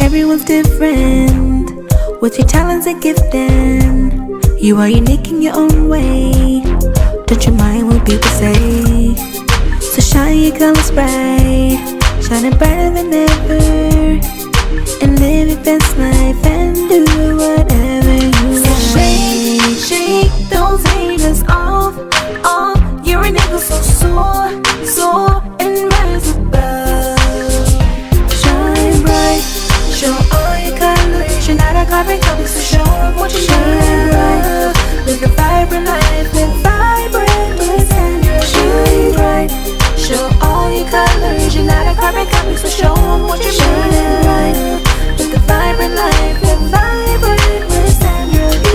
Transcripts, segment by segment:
Everyone's different. What's your talents and gifting? You are unique in your own way. Don't you mind what people say? So shine your colors bright, shining brighter than ever, and live your best life and do whatever you want. So shake those haters off. You're an eagle so soar and rise above. Shine bright, show all your colors. You're not a carbon copy, so show them what you shine bright. Live a vibrant life, live vibrant with Sandra. Shine bright, show all your colors. You're not a carbon copy, so show them what you shine bright. Live a vibrant life, live vibrant with Sandra V.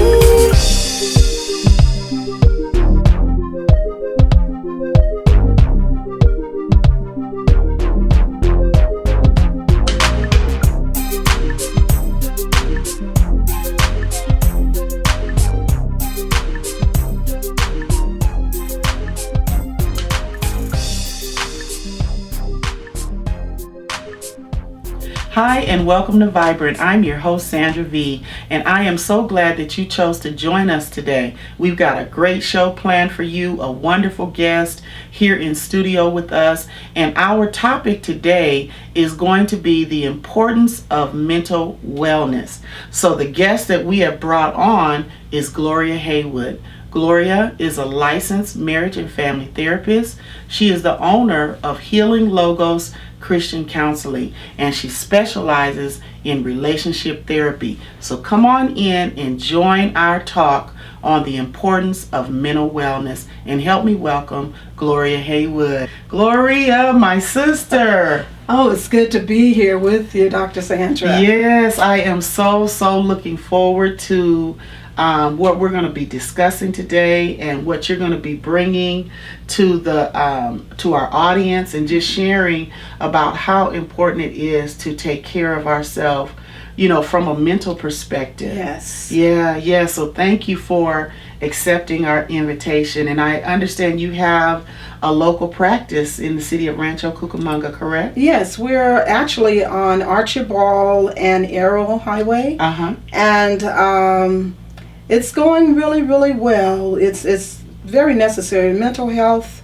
Hi and welcome to Vibrant. I'm your host Sandra V, and I am so glad that you chose to join us today. We've got a great show planned for you, a wonderful guest here in studio with us, and our topic today is going to be the importance of mental wellness. So the guest that we have brought on is Gloria Haywood. Gloria is a licensed marriage and family therapist. She is the owner of Healing Logos Christian Counseling, and she specializes in relationship therapy. So come on in and join our talk on the importance of mental wellness, and help me welcome Gloria Haywood. Gloria, my sister. Oh, it's good to be here with you, Dr. Sandra. Yes, I am so looking forward to what we're going to be discussing today and what you're going to be bringing to the to our audience, and just sharing about how important it is to take care of ourselves, you know, from a mental perspective. Yes. Yeah. So thank you for accepting our invitation. And I understand you have a local practice in the city of Rancho Cucamonga, correct? Yes, we're actually on Archibald and Arrow Highway. And it's going really well. It's very necessary. Mental health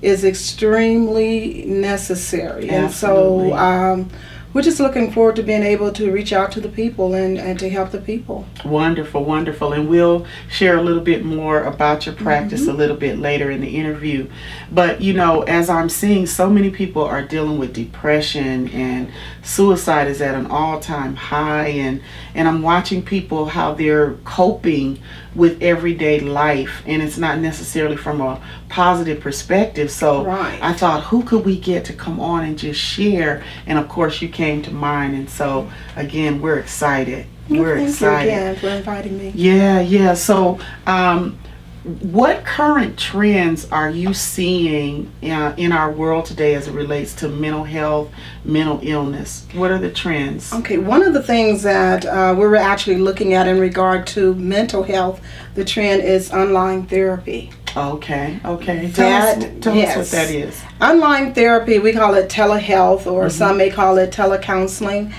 is extremely necessary. Absolutely. And so we're just looking forward to being able to reach out to the people and to help the people. Wonderful. And we'll share a little bit more about your practice a little bit later in the interview. But, you know, as I'm seeing, so many people are dealing with depression, and suicide is at an all-time high. And I'm watching people, how they're coping with everyday life, and it's not necessarily from a positive perspective. So right. I thought, who could we get to come on and just share? And of course you came to mind, and so again, we're excited. We're excited. Thank you again for inviting me. Yeah. So what current trends are you seeing in our world today as it relates to mental health, mental illness? What are the trends? Okay, one of the things that we're actually looking at in regard to mental health, the trend is online therapy. Okay. Tell us what that is. Online therapy, we call it telehealth, or some may call it telecounseling.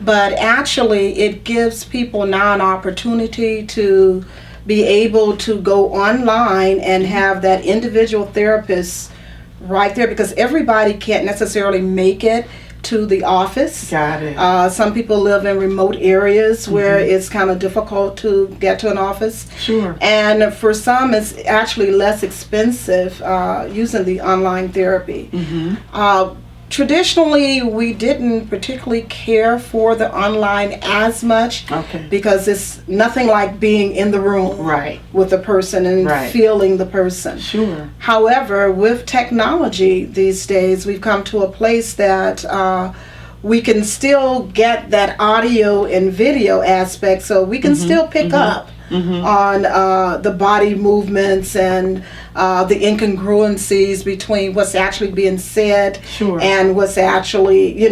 But actually, it gives people now an opportunity to be able to go online and have that individual therapist right there, because everybody can't necessarily make it to the office. Got it. Some people live in remote areas where it's kind of difficult to get to an office. Sure. And for some, it's actually less expensive using the online therapy. Traditionally, we didn't particularly care for the online as much, because it's nothing like being in the room with the person and feeling the person. Sure. However, with technology these days, we've come to a place that we can still get that audio and video aspect, so we can still pick up on the body movements and the incongruencies between what's actually being said and what's actually,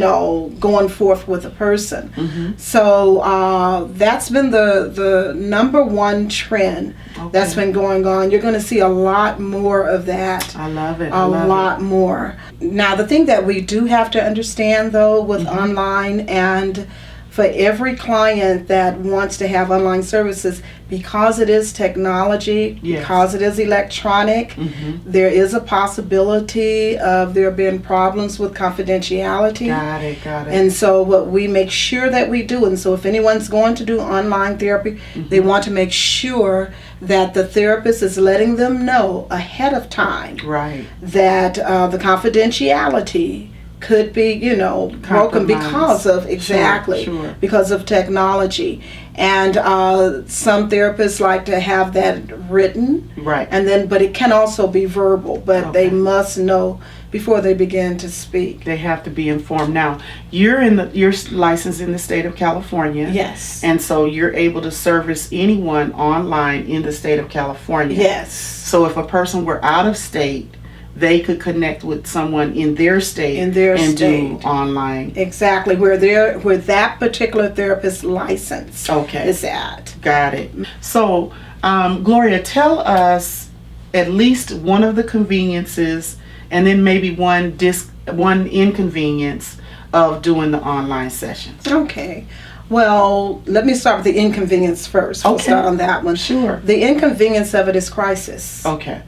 going forth with a person. So that's been the number one trend that's been going on. You're going to see a lot more of that. I love it. A lot more. Now, the thing that we do have to understand, though, with online, and for every client that wants to have online services, because it is technology, because it is electronic, there is a possibility of there being problems with confidentiality. Got it. And so what we make sure that we do, and so if anyone's going to do online therapy, they want to make sure that the therapist is letting them know ahead of time that the confidentiality could be, broken because of because of technology. And some therapists like to have that written, and then, but it can also be verbal. But they must know before they begin to speak. They have to be informed. Now, you're licensed in the state of California. Yes. And so you're able to service anyone online in the state of California. Yes. So if a person were out of state, they could connect with someone in their state and do online. Exactly, where that particular therapist license is at. Got it. So, Gloria, tell us at least one of the conveniences, and then maybe one inconvenience of doing the online sessions. Okay. Well, let me start with the inconvenience first. We'll start on that one. Sure. The inconvenience of it is crisis. Okay.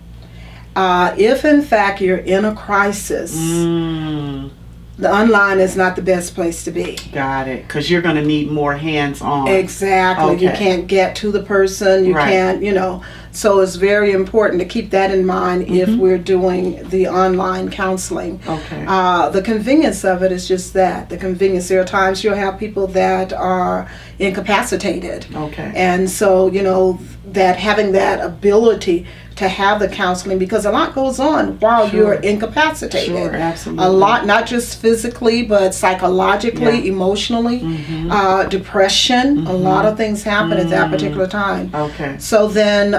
If in fact you're in a crisis, the online is not the best place to be. Got it. Because you're going to need more hands-on. Exactly. You can't get to the person. You can't, So it's very important to keep that in mind if we're doing the online counseling. Okay. The convenience of it is just that. The convenience. There are times you'll have people that are incapacitated. Okay. And so, that having that ability to have the counseling, because a lot goes on while you're incapacitated. Sure, absolutely. A lot, not just physically, but psychologically, emotionally, depression. A lot of things happen at that particular time. Okay. So then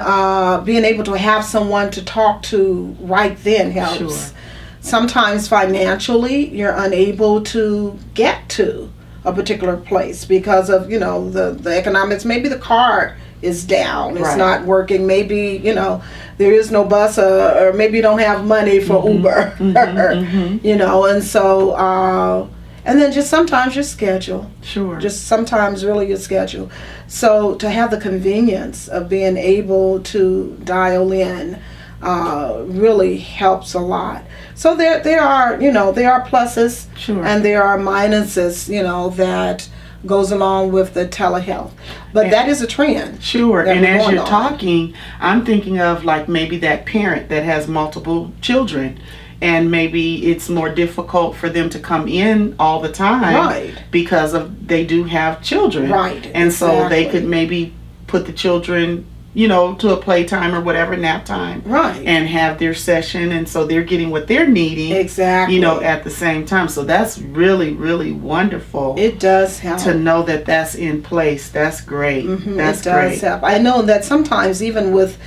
being able to have someone to talk to right then helps. Sure. Sometimes financially, you're unable to get to a particular place because of, the economics. Maybe the card is down, it's not working, maybe there is no bus, or maybe you don't have money for Uber, and so and then just sometimes your schedule, just sometimes really your schedule. So to have the convenience of being able to dial in really helps a lot. So there are pluses and there are minuses that goes along with the telehealth, but that is a trend. Sure. And as you're talking, I'm thinking of like maybe that parent that has multiple children, and maybe it's more difficult for them to come in all the time because they do have children, and so they could maybe put the children to a playtime or whatever, nap time, and have their session, and so they're getting what they're needing, at the same time. So that's really, really wonderful. It does help to know that that's in place. That's great. That's great. Help. I know that sometimes even with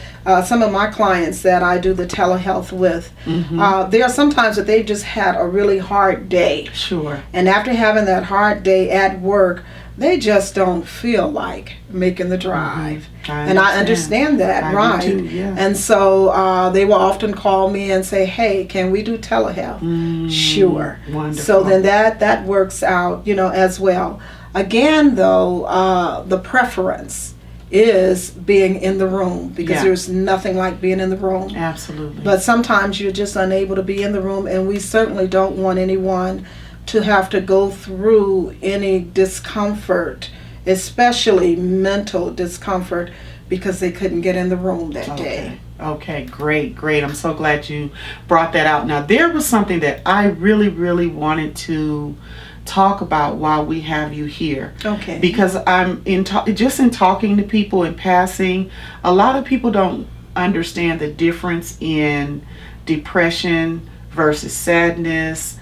some of my clients that I do the telehealth with, there are sometimes that they've just had a really hard day. Sure. And after having that hard day at work, they just don't feel like making the drive. And I understand that, I do too, And so they will often call me and say, hey, can we do telehealth? Sure. Wonderful. So then that works out, as well. Again, though, the preference is being in the room, because there's nothing like being in the room. Absolutely. But sometimes you're just unable to be in the room, and we certainly don't want anyone to have to go through any discomfort, especially mental discomfort, because they couldn't get in the room that day. Okay, great. I'm so glad you brought that out. Now, there was something that I really, really wanted to talk about while we have you here. Okay. Because I'm in talking to people in passing, a lot of people don't understand the difference in depression versus sadness.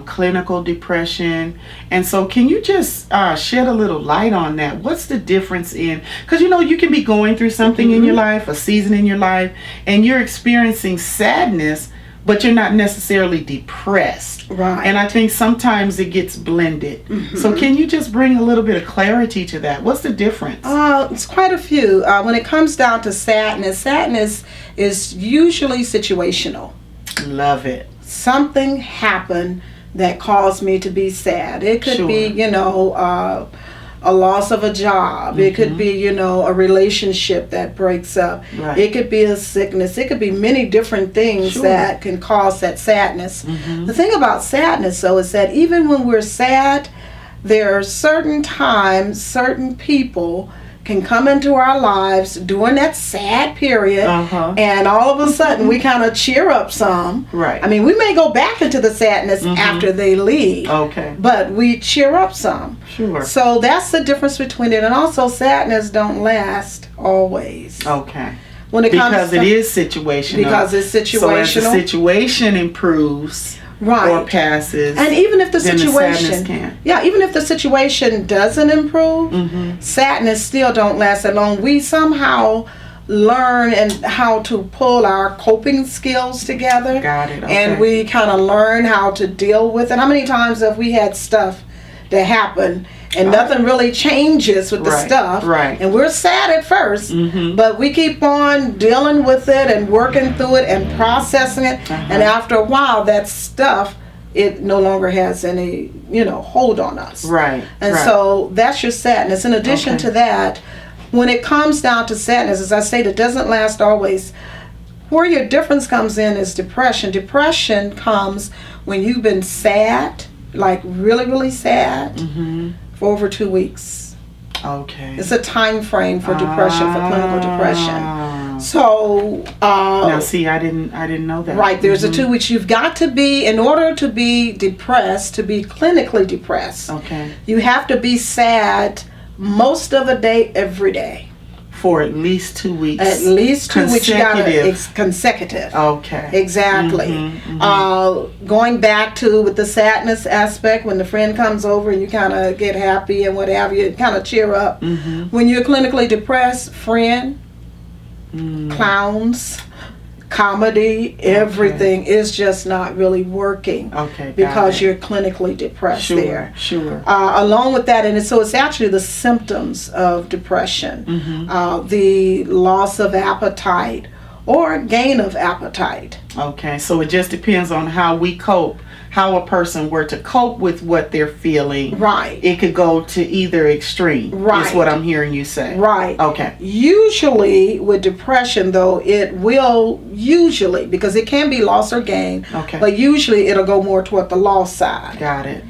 clinical depression. And so can you just shed a little light on that? What's the difference in, because you can be going through something in your life, a season in your life, and you're experiencing sadness, but you're not necessarily depressed. Right. And I think sometimes it gets blended. So can you just bring a little bit of clarity to that? What's the difference? It's quite a few. When it comes down to sadness is usually situational. Love it. Something happened that caused me to be sad. It could be, a loss of a job. It could be, a relationship that breaks up. Right. It could be a sickness. It could be many different things that can cause that sadness. The thing about sadness, though, is that even when we're sad, there are certain times, certain people can come into our lives during that sad period, and all of a sudden we kind of cheer up some. Right. I mean, we may go back into the sadness after they leave. Okay. But we cheer up some. Sure. So that's the difference between it. And also, sadness don't last always. Okay. When it because it is situational. Because it's situational. So as the situation improves, right, or passes, and even if the then situation, the sadness can. even if the situation doesn't improve, sadness still don't last that long. We somehow learn and how to pull our coping skills together. Got it. Okay. And we kind of learn how to deal with it. How many times have we had stuff that happen and nothing really changes with the stuff, right, and we're sad at first, but we keep on dealing with it and working through it and processing it, and after a while that stuff, it no longer has any hold on us, right, and so that's your sadness. In addition to that, when it comes down to sadness, as I said, it doesn't last always. Where your difference comes in is depression. Depression comes when you've been sad, like really, really sad, for over 2 weeks. Okay. It's a time frame for depression, for clinical depression. So now see, I didn't know that. Right, there's a 2 weeks. You've got to be, in order to be depressed, to be clinically depressed, you have to be sad most of the day, every day. For at least 2 weeks. At least 2 weeks. You gotta, consecutive. Okay. Exactly. Going back to with the sadness aspect, when the friend comes over and you kind of get happy and what have you, kind of cheer up. When you're clinically depressed, friend, clowns, comedy, everything is just not really working. Because you're clinically depressed there. Sure. Along with that, and so it's actually the symptoms of depression, the loss of appetite or gain of appetite. Okay, so it just depends on how we cope. How a person were to cope with what they're feeling. Right. It could go to either extreme. Right. Is what I'm hearing you say. Right. Okay. Usually with depression, though, it will usually, because it can be loss or gain. Okay. But usually it'll go more toward the loss side. Got it.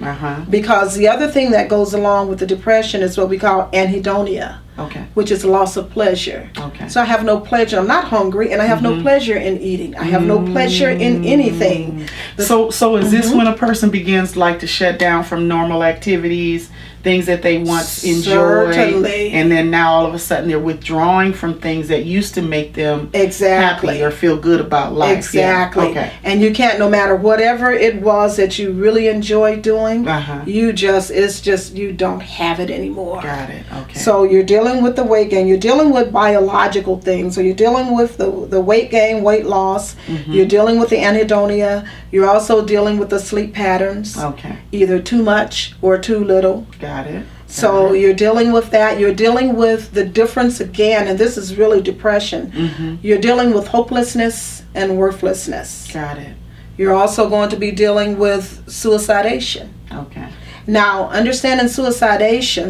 Because the other thing that goes along with the depression is what we call anhedonia. Okay. Which is loss of pleasure. Okay. So I have no pleasure. I'm not hungry, and I have no pleasure in eating. I have no pleasure in anything. So is this when a person begins like to shut down from normal activities, things that they once enjoyed, and then now all of a sudden they're withdrawing from things that used to make them happy or feel good about life? Exactly. Yeah. Okay. And you can't, no matter whatever it was that you really enjoyed doing, it's just you don't have it anymore. Got it. Okay. So you're dealing with the weight gain, you're dealing with biological things, so you're dealing with the weight gain, weight loss, you're dealing with the anhedonia, you're also dealing with the sleep patterns. Okay. Either too much or too little. Got it. So you're dealing with that. You're dealing with the difference again, and this is really depression. You're dealing with hopelessness and worthlessness. Got it. You're also going to be dealing with suicidation. Okay. Now, understanding suicidation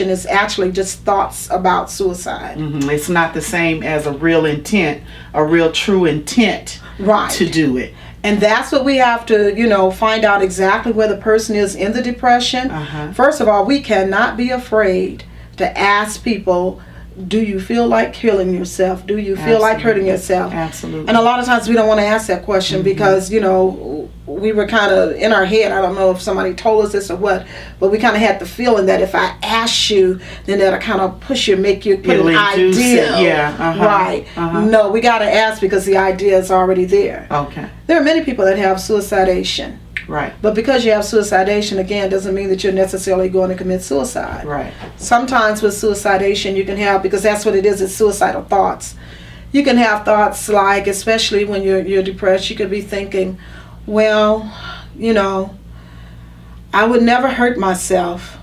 is actually just thoughts about suicide. It's not the same as a real intent, a real true intent to do it. And that's what we have to, find out exactly where the person is in the depression. First of all, we cannot be afraid to ask people, do you feel like killing yourself? Do you feel like hurting yourself? Absolutely. And a lot of times we don't want to ask that question because, we were kind of in our head. I don't know if somebody told us this or what, but we kind of had the feeling that if I ask you, then that'll kind of push you, make you put an idea. Yeah. No, we got to ask because the idea is already there. Okay. There are many people that have suicidation. Right. But because you have suicidation, again, doesn't mean that you're necessarily going to commit suicide. Right. Sometimes with suicidation, you can have, because that's what it is, it's suicidal thoughts. You can have thoughts like, especially when you're depressed, you could be thinking, well, you know, I would never hurt myself.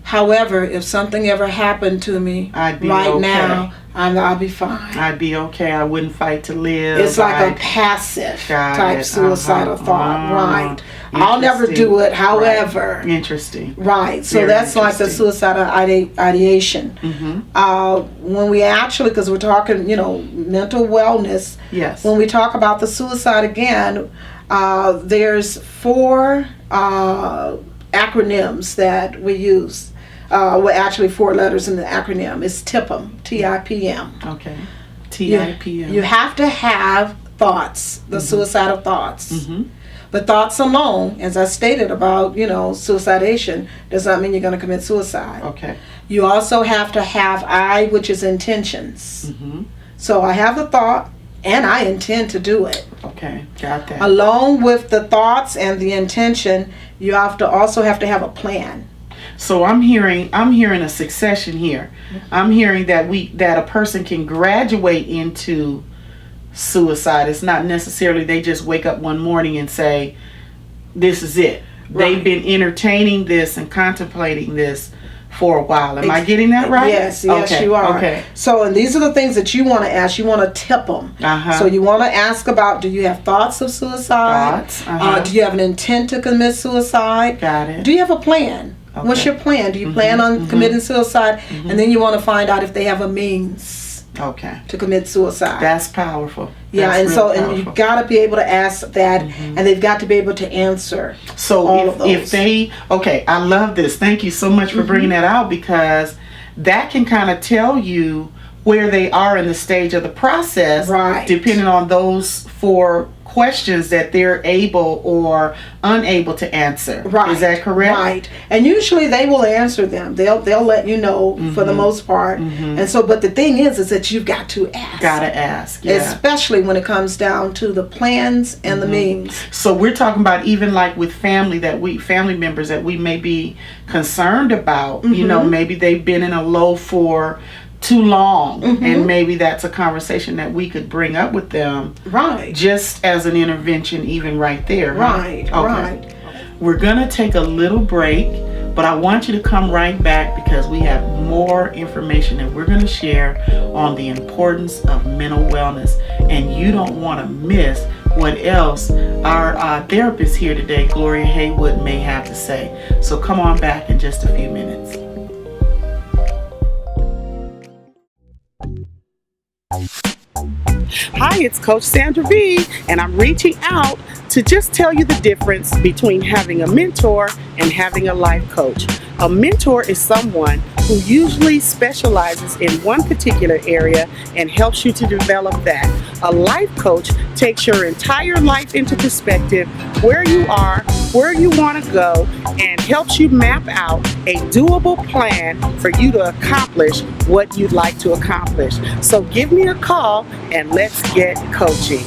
However, if something ever happened to me I'd be right okay. now, I'll be fine. I'd be okay. I wouldn't fight to live. It's like a passive type suicidal thought, right? I'll never do it, however. Right. Interesting. Right, so Very that's like the interesting. suicidal ideation. When we actually, because we're talking, mental wellness. Yes. When we talk about the suicide again, there's 4 acronyms that we use. Well, actually 4 letters in the acronym. It's TIPM, T-I-P-M. Okay. T-I-P-M. You have to have thoughts, the suicidal thoughts. But thoughts alone, as I stated about, suicidation, does not mean you're going to commit suicide. Okay. You also have to have I, which is intentions. So I have the thought, and I intend to do it. Okay, got that. Along with the thoughts and the intention, you also have to have a plan. So I'm hearing a succession here. I'm hearing that a person can graduate into suicide. It's not necessarily they just wake up one morning and say, this is it. Right. They've been entertaining this and contemplating this for a while. Am I getting that right? Yes, okay. you are. Okay. So, and these are the things that you want to ask. You want to tip them. So you want to ask about, do you have thoughts of suicide? Thoughts. Do you have an intent to commit suicide? Got it. Do you have a plan? Okay. What's your plan? Do you plan on committing suicide? And then you want to find out if they have a means to commit suicide. That's powerful. Yeah, That's and you got to be able to ask that, and they've got to be able to answer. So all of those. I love this. Thank you so much for bringing that out, because that can kind of tell you where they are in the stage of the process, right, depending on those 4 questions that they're able or unable to answer. Right. Is that correct? Right. And usually they will answer them. They'll let you know for the most part. And so, but the thing is that you've got to ask. Gotta ask. Yeah. Especially when it comes down to the plans and the means. So we're talking about even like with family members that we may be concerned about. Maybe they've been in a low for too long, and maybe that's a conversation that we could bring up with them, right, just as an intervention, even right there. Right. Okay. Right. We're gonna take a little break, but I want you to come right back, because we have more information that we're gonna share on the importance of mental wellness, and you don't want to miss what else our therapist here today, Gloria Haywood, may have to say. So come on back in just a few minutes. Hi, it's Coach Sandra V, and I'm reaching out to just tell you the difference between having a mentor and having a life coach. A mentor is someone who usually specializes in one particular area and helps you to develop that. A life coach takes your entire life into perspective, where you are, where you want to go, and helps you map out a doable plan for you to accomplish what you'd like to accomplish. So give me a call and let's get coaching.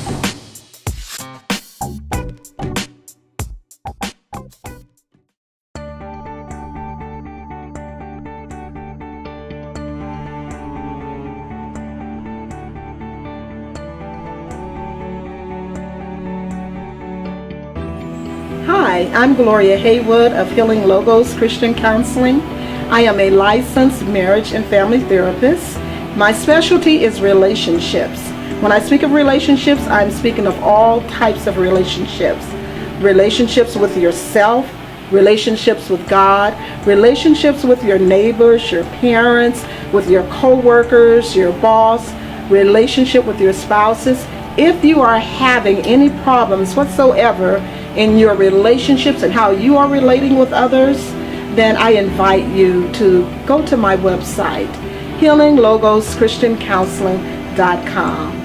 Hi, I'm Gloria Haywood of Healing Logos Christian Counseling. I am a licensed marriage and family therapist. My specialty is relationships. When I speak of relationships, I'm speaking of all types of relationships. Relationships with yourself, relationships with God, relationships with your neighbors, your parents, with your co-workers, your boss, relationship with your spouses. If you are having any problems whatsoever in your relationships and how you are relating with others, then I invite you to go to my website, healinglogos.christiancounseling.com.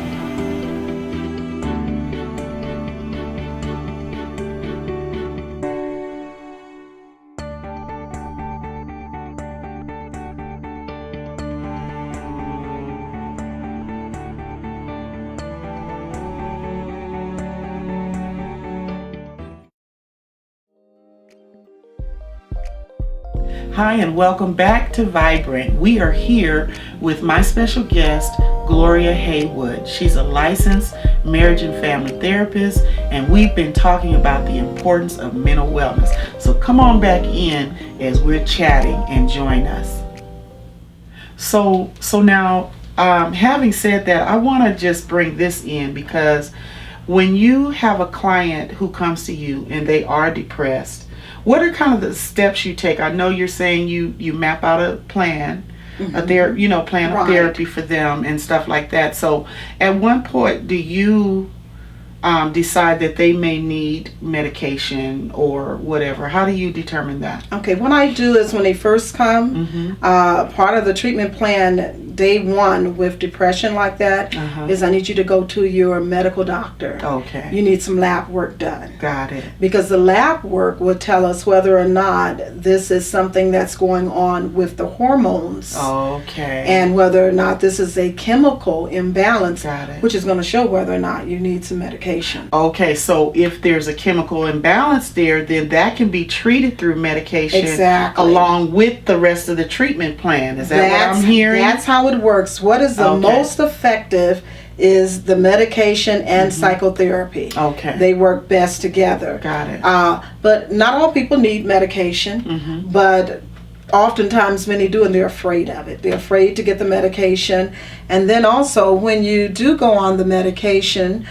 Hi, and welcome back to Vibrant. We are here with my special guest, Gloria Haywood. She's a licensed marriage and family therapist, and we've been talking about the importance of mental wellness. So come on back in as we're chatting and join us. So now, having said that, I want to just bring this in because when you have a client who comes to you and they are depressed, what are kind of the steps you take? I know you're saying you map out a plan, plan of therapy for them and stuff like that. So at one point, do you decide that they may need medication or whatever? How do you determine that? Okay, what I do is when they first come, part of the treatment plan day one with depression like that is I need you to go to your medical doctor. Okay. You need some lab work done. Got it. Because the lab work will tell us whether or not this is something that's going on with the hormones. Okay. And whether or not this is a chemical imbalance, Got it. which is going to show whether or not you need some medication. Okay, so if there's a chemical imbalance there, then that can be treated through medication along with the rest of the treatment plan. Is that what I'm hearing? That's how it works. What is the most effective is the medication and psychotherapy. Okay. They work best together. Got it. But not all people need medication, but oftentimes many do, and they're afraid of it. They're afraid to get the medication. And then also when you do go on the medication,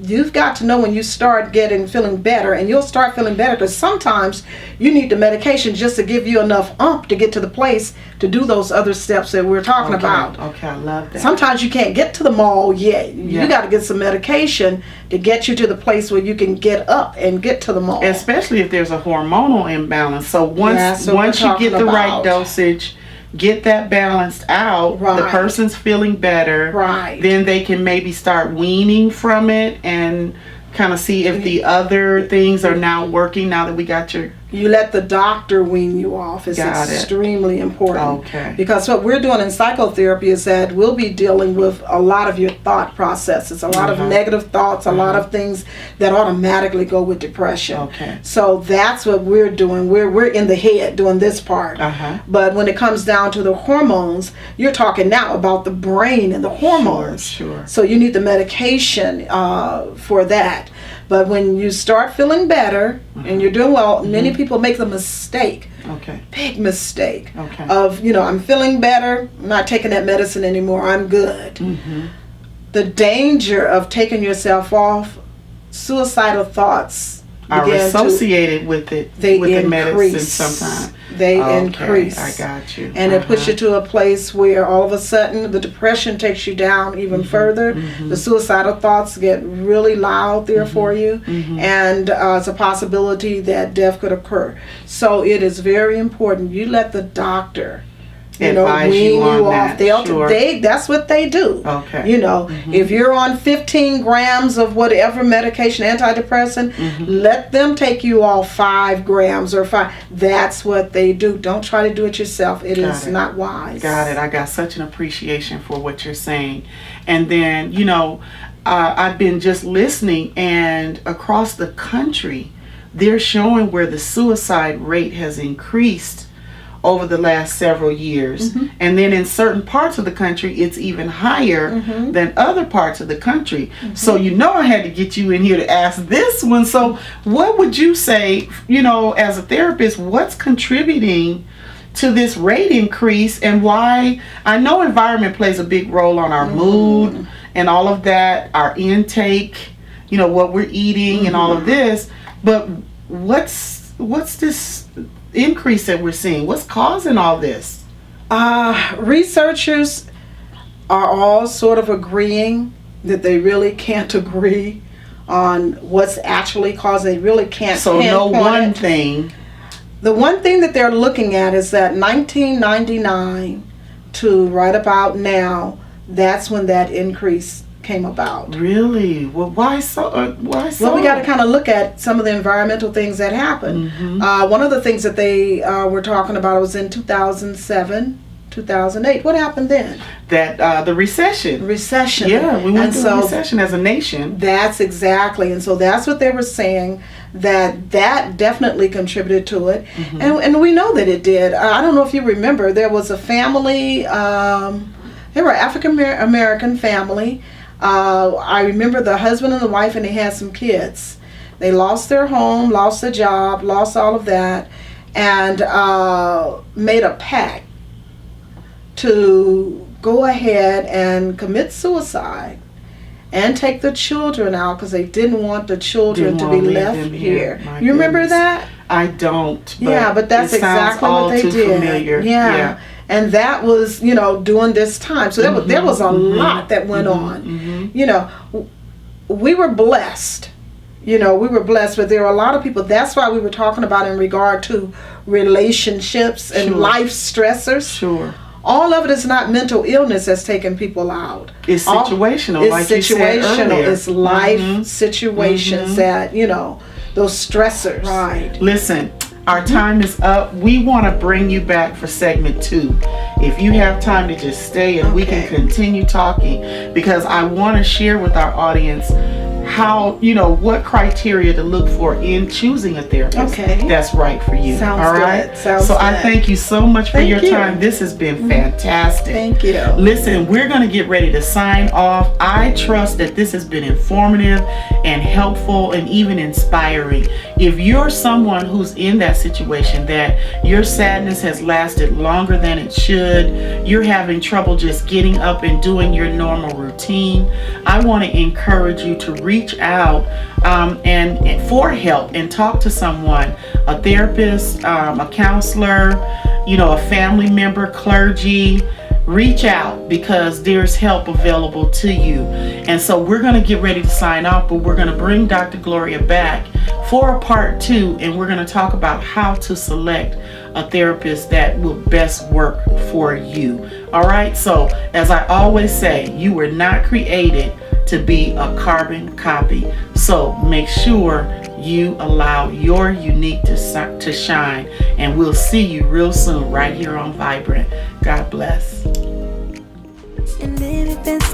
you've got to know when you start feeling better, and you'll start feeling better because sometimes you need the medication just to give you enough to get to the place to do those other steps that we're talking about. Okay, I love that. Sometimes you can't get to the mall yet. You got to get some medication to get you to the place where you can get up and get to the mall. Especially if there's a hormonal imbalance. So once you get the right dosage, get that balanced out, the person's feeling better, then they can maybe start weaning from it and kind of see if the other things are now working now that we got you let the doctor wean you off. It's extremely important. Okay. Because what we're doing in psychotherapy is that we'll be dealing with a lot of your thought processes, a lot of negative thoughts, a lot of things that automatically go with depression. Okay. So that's what we're doing. We're in the head doing this part. But when it comes down to the hormones, you're talking now about the brain and the hormones. Sure. So you need the medication for that. But when you start feeling better and you're doing well, many people make the mistake, big mistake, of, I'm feeling better, I'm not taking that medicine anymore, I'm good. The danger of taking yourself off, suicidal thoughts are associated with it, with the medicine sometimes. They increase. I got you. And it puts you to a place where all of a sudden the depression takes you down even further. The suicidal thoughts get really loud there for you. And it's a possibility that death could occur. So it is very important you let the doctor advise wean you on off. that. That's what they do. Okay. If you're on 15 grams of whatever medication, antidepressant, let them take you off 5 grams or 5. That's what they do. Don't try to do it yourself. It is not wise. Got it. I got such an appreciation for what you're saying. And then, I've been just listening, and across the country, they're showing where the suicide rate has increased over the last several years. And then in certain parts of the country, it's even higher than other parts of the country. So I had to get you in here to ask this one. So what would you say, as a therapist, what's contributing to this rate increase, and why? I know environment plays a big role on our mood and all of that, our intake, what we're eating and all of this, but what's this increase that we're seeing? What's causing all this? Researchers are all sort of agreeing that they really can't agree on what's actually causing. They really can't. So no one thing. The one thing that they're looking at is that 1999 to right about now, that's when that increase came about. Really? Well, why so? Well, we got to kind of look at some of the environmental things that happened. One of the things that they were talking about was in 2007, 2008. What happened then? That the recession. Recession. Yeah, we went through a recession as a nation. That's exactly. And so that's what they were saying. that definitely contributed to it. And we know that it did. I don't know if you remember, there was a family, they were an African American family. I remember the husband and the wife, and they had some kids. They lost their home, lost their job, lost all of that, and made a pact to go ahead and commit suicide and take the children out because they didn't want the children to be left here. You remember that? I don't. But that's exactly what they did. Familiar. Yeah. And that was, during this time. So there was a lot that went on. We were blessed. We were blessed, but there are a lot of people. That's why we were talking about in regard to relationships and life stressors. Sure. All of it is not mental illness that's taking people out. It's situational, like you said earlier. It's life situations that, those stressors. Right. Listen, our time is up. We want to bring you back for segment 2. If you have time to just stay and we can continue talking, because I want to share with our audience how, what criteria to look for in choosing a therapist that's right for you. Sounds all good. right. Sounds so good. I thank you so much for your time. This has been fantastic. Thank you. Listen, we're going to get ready to sign off. I trust that this has been informative and helpful and even inspiring. If you're someone who's in that situation, that your sadness has lasted longer than it should, you're having trouble just getting up and doing your normal routine, I want to encourage you to reach out and for help and talk to someone, a therapist, a counselor, a family member, clergy. Reach out because there's help available to you. And so we're going to get ready to sign off, but we're going to bring Dr. Gloria back for a part 2, and we're going to talk about how to select a therapist that will best work for you. All right, so as I always say, you were not created to be a carbon copy. So make sure you allow your unique to shine, and we'll see you real soon right here on Vibrant. God bless. And if it's